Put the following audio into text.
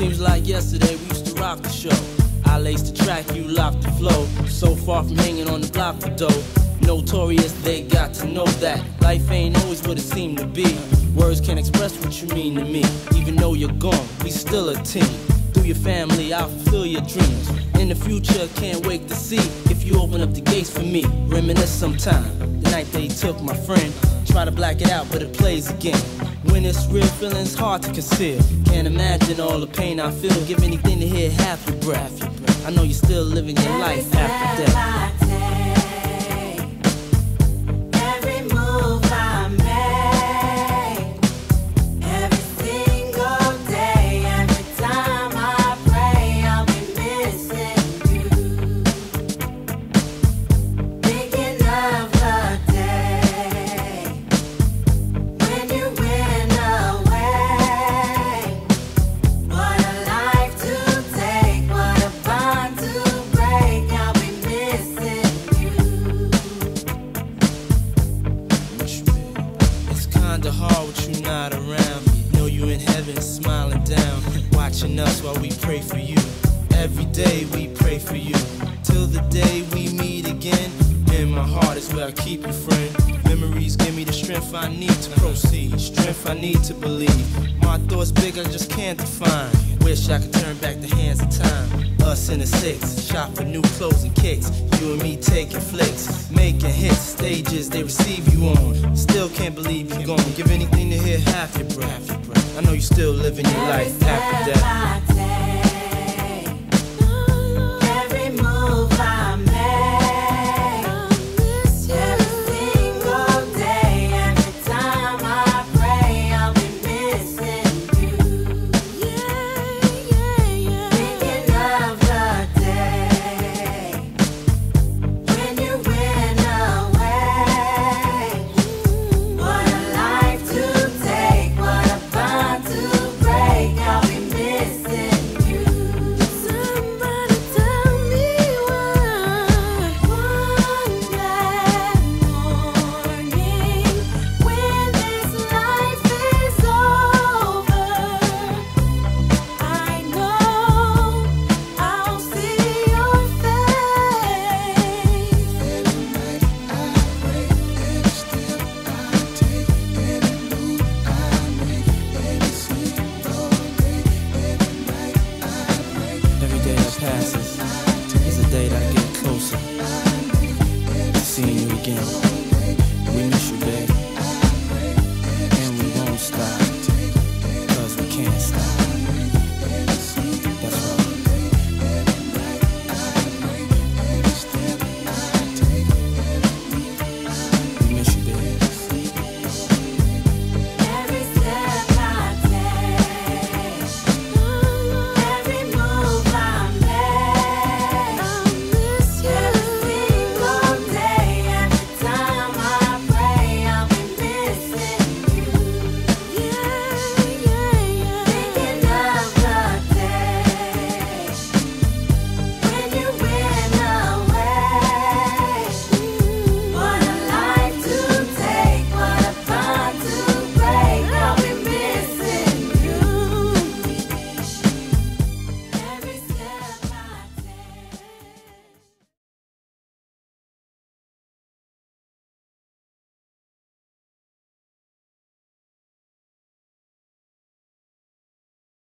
Seems like yesterday we used to rock the show. I laced the track, you locked the flow. So far from hanging on the block for dough. Notorious, they got to know that life ain't always what it seemed to be. Words can't express what you mean to me. Even though you're gone, we still a team. Through your family, I'll fulfill your dreams. In the future, can't wait to see if you open up the gates for me. Reminisce sometime, the night they took my friend. Try to black it out, but it plays again. When it's real, feeling's hard to conceal. Can't imagine all the pain I feel. Give anything to hear half your breath. I know you're still living your life after death. Hard with you not around. Know you in heaven smiling down, watching us while we pray for you. Every day we pray for you, till the day we meet again. In my heart is where I keep you, friend. Memories give me the strength I need to proceed, strength I need to believe. My thoughts big, I just can't define. Wish I could turn back the hands of time. Us in the six, shop for new clothes and kicks. You and me taking flicks, making hits, stages they receive you on. Still can't believe you're gone. Give anything to hear half your breath. I know you still living your life after death.